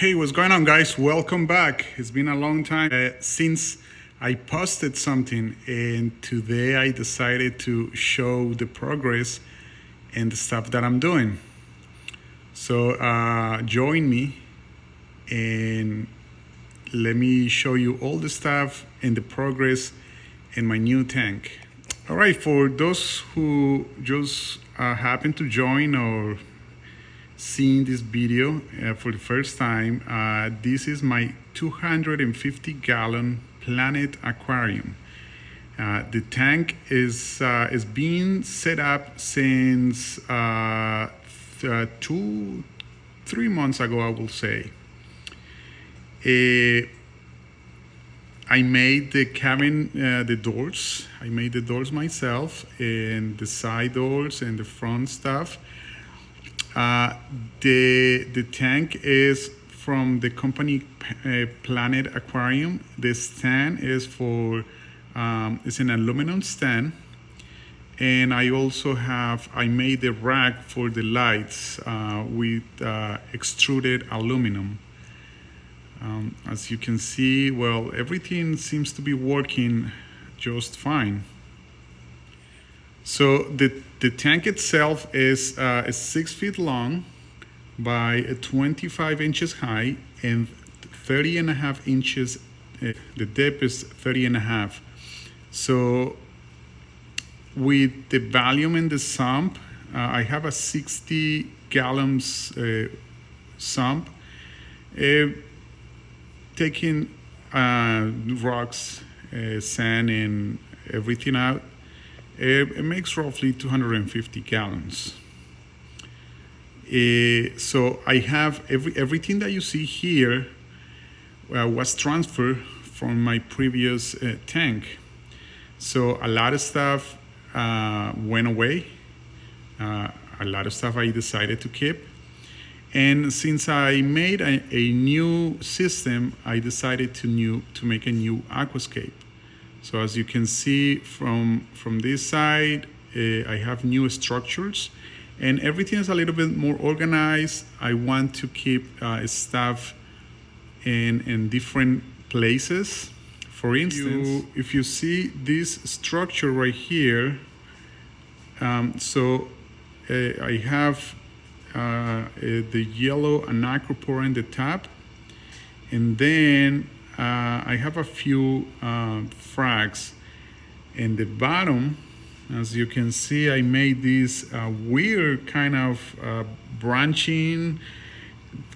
Hey, what's going on, guys? Welcome back. It's been a long time since I posted something, and today I decided to show the progress and the stuff that I'm doing. So join me and let me show you all the stuff and the progress in my new tank. All right, for those who just happen to join or seeing this video for the first time, this is my 250-gallon Planet aquarium. The tank is being set up since 2-3 months ago, I will say. I made the cabin, the doors. I made the doors myself, and the side doors and the front stuff. The tank is from the company Planet Aquarium. The stand is for it's an aluminum stand, and I also I made the rack for the lights with extruded aluminum. As you can see, well, everything seems to be working just fine. So the tank itself is 6 feet long by 25 inches high and 30.5 inches. The depth is 30.5. So with the volume in the sump, I have a 60 gallons sump. Taking rocks, sand, and everything out, it makes roughly 250 gallons. So I have everything that you see here was transferred from my previous tank. So a lot of stuff went away. A lot of stuff I decided to keep. And since I made a new system, I decided to make a new aquascape. So as you can see from this side, I have new structures, and everything is a little bit more organized. I want to keep stuff in different places. For instance, if you see this structure right here, I have the yellow anacropora in the top, and then I have a few frags in the bottom. As you can see, I made this weird kind of branching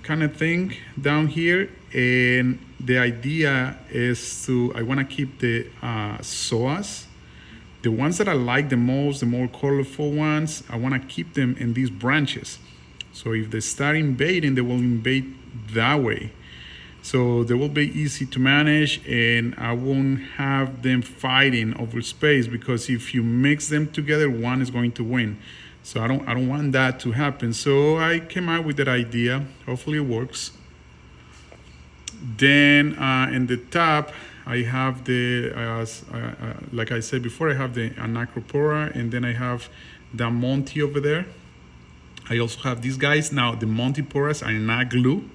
kind of thing down here, and the idea is I want to keep the psoas. The ones that I like the most, the more colorful ones, I want to keep them in these branches. So if they start invading, they will invade that way. So they will be easy to manage, and I won't have them fighting over space, because if you mix them together, one is going to win. So I don't want that to happen. So I came out with that idea. Hopefully it works. Then in the top, I have the, like I said before, I have the anacropora, and then I have the Monty over there. I also have these guys. Now the Montiporas are not glue.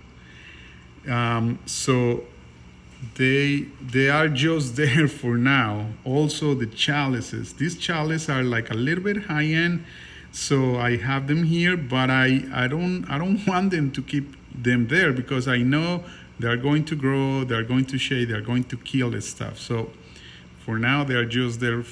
So they are just there for now. Also the chalices. These chalices are like a little bit high end, so I have them here, but I don't want them to keep them there, because I know they're going to grow, they're going to shade, they're going to kill this stuff. So for now they're just there,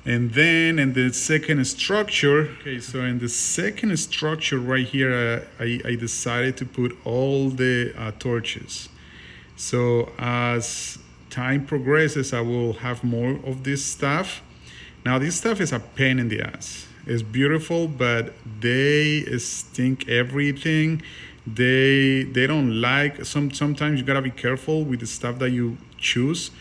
And then in the second structure, so in the second structure right here, I decided to put all the torches. So as time progresses, I will have more of this stuff. Now this stuff is a pain in the ass. It's beautiful, but they stink everything. They don't like, sometimes you gotta be careful with the stuff that you choose,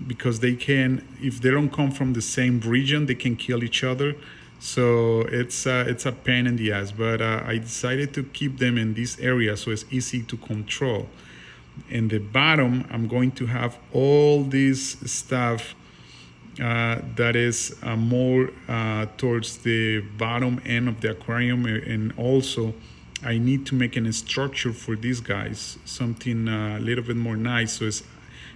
because they can, if they don't come from the same region, they can kill each other. So it's a pain in the ass, but I decided to keep them in this area so it's easy to control. In the bottom, I'm going to have all this stuff that is more towards the bottom end of the aquarium, and also I need to make a structure for these guys, something a little bit more nice, so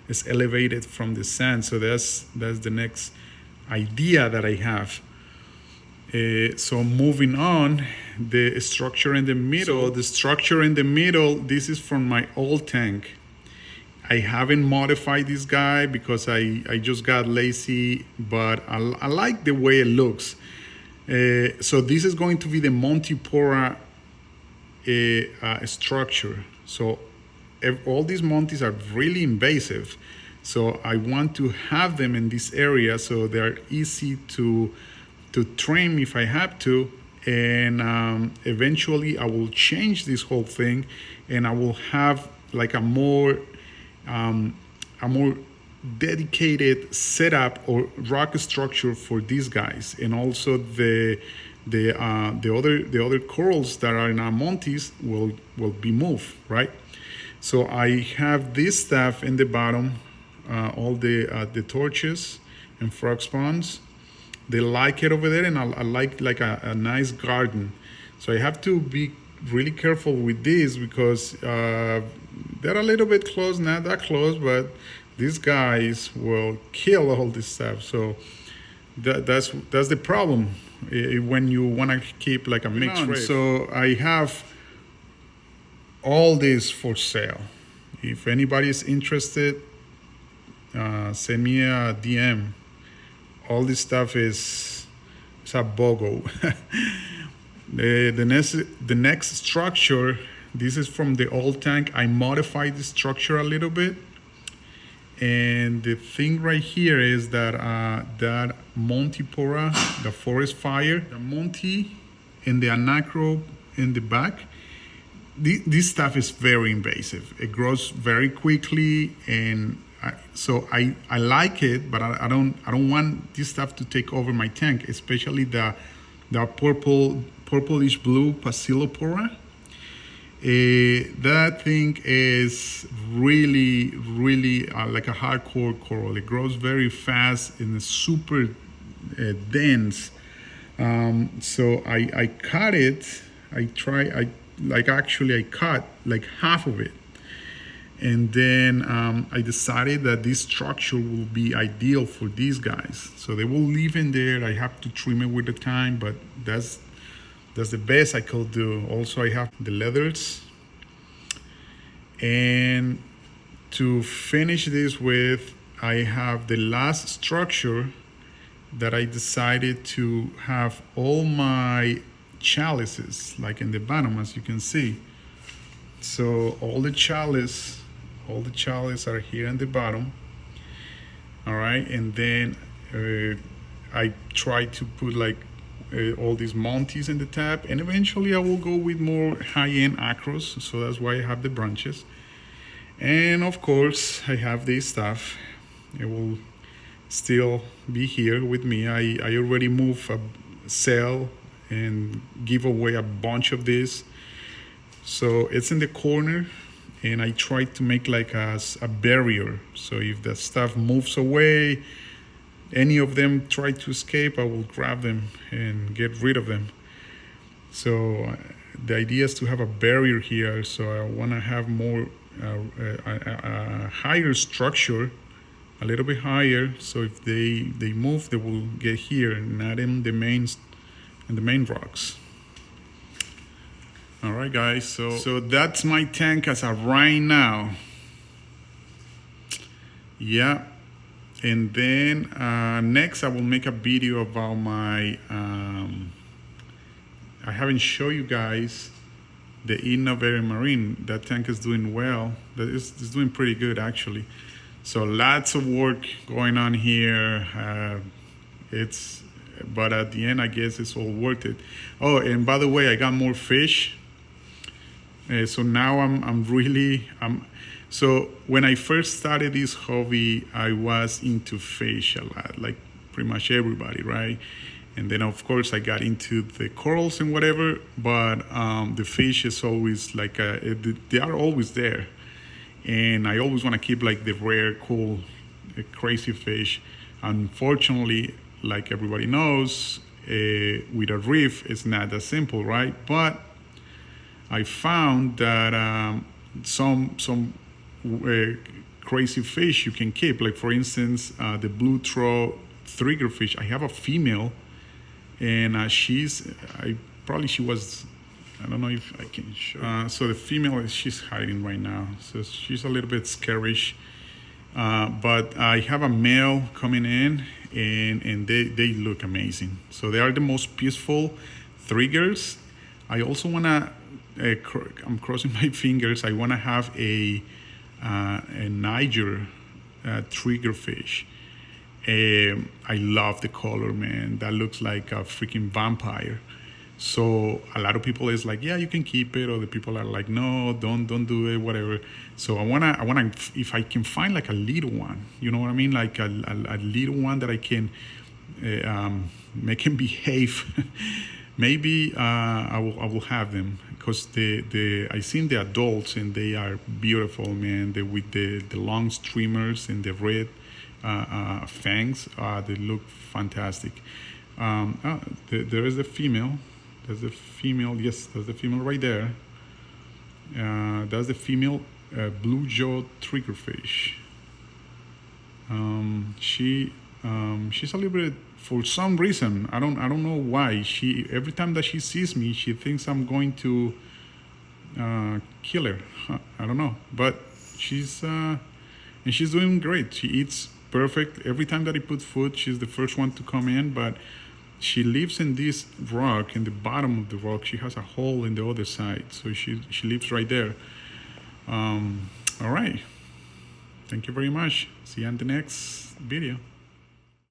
it's elevated from the sand. So that's the next idea that I have. So moving on, the structure in the middle. So the structure in the middle, this is from my old tank. I haven't modified this guy because I just got lazy, but I like the way it looks. So this is going to be the Montipora structure. So all these Monties are really invasive. So I want to have them in this area so they're easy to trim if I have to. And eventually I will change this whole thing and I will have like a more dedicated setup or rock structure for these guys, and also the other corals that are in our Monties will be moved, right? So I have this stuff in the bottom, all the torches and frog spawns. They like it over there, and I like a nice garden. So I have to be really careful with this because they're a little bit close, not that close, but these guys will kill all this stuff. So that's the problem when you want to keep like a mixed race. So I have all this for sale. If anybody is interested, send me a DM. All this stuff is a BOGO. The next structure, this is from the old tank. I modified the structure a little bit, and the thing right here is that that Montipora, the forest fire, the Monty and the Anacro in the back, this stuff is very invasive. It grows very quickly, and so I like it, but I don't want this stuff to take over my tank, especially the purplish blue Pasillopora. That thing is really like a hardcore coral. It grows very fast and is super dense. So I cut it. I cut like half of it. And then I decided that this structure will be ideal for these guys. So they will live in there. I have to trim it with the time, but that's the best I could do. Also, I have the leathers. And to finish this with, I have the last structure that I decided to have all my chalices, like in the bottom, as you can see. So all the chalice are here in the bottom. All right, and then I try to put like all these Monties in the top, and eventually I will go with more high-end acros. So that's why I have the branches. And of course, I have this stuff. It will still be here with me. I already moved a sell and give away a bunch of this. So it's in the corner, and I try to make like a barrier. So if the stuff moves away, any of them try to escape, I will grab them and get rid of them. So the idea is to have a barrier here. So I want to have more a higher structure, a little bit higher. So if they move, they will get here, not in the main rocks. All right, guys. So that's my tank as of right now. Yeah. And then next I will make a video about my, I haven't shown you guys the Innovator Marine. That tank is doing well. It's doing pretty good actually. So lots of work going on here. But at the end, I guess it's all worth it. Oh, and by the way, I got more fish. So now so when I first started this hobby, I was into fish a lot, like pretty much everybody, right? And then of course I got into the corals and whatever, but the fish is always like, they are always there. And I always want to keep like the rare, cool, crazy fish. Unfortunately, like everybody knows, with a reef, it's not that simple, right? But I found that some crazy fish you can keep, like for instance the blue throat triggerfish. I have a female, and she was, I don't know if I can show. So the female, she's hiding right now, so she's a little bit scarish. But I have a male coming in, and they look amazing. So they are the most peaceful triggers. I also wanna, I'm crossing my fingers. I wanna have a Niger triggerfish. I love the color, man. That looks like a freaking vampire. So a lot of people is like, yeah, you can keep it. Other people are like, no, don't do it, whatever. So I wanna, if I can find like a little one, you know what I mean? Like a little one that I can make him behave. Maybe I will have them, because I seen the adults and they are beautiful, man. They with the long streamers and the red fangs. They look fantastic. There is the female. There's the female. Yes, there's the female right there. That's the female blue jaw triggerfish. She's a little bit, for some reason, I don't know why. She, every time that she sees me, she thinks I'm going to kill her. I don't know, but she's and she's doing great. She eats perfect. Every time that I put food, she's the first one to come in, but she lives in this rock, in the bottom of the rock. She has a hole in the other side, so she lives right there. All right. Thank you very much. See you on the next video.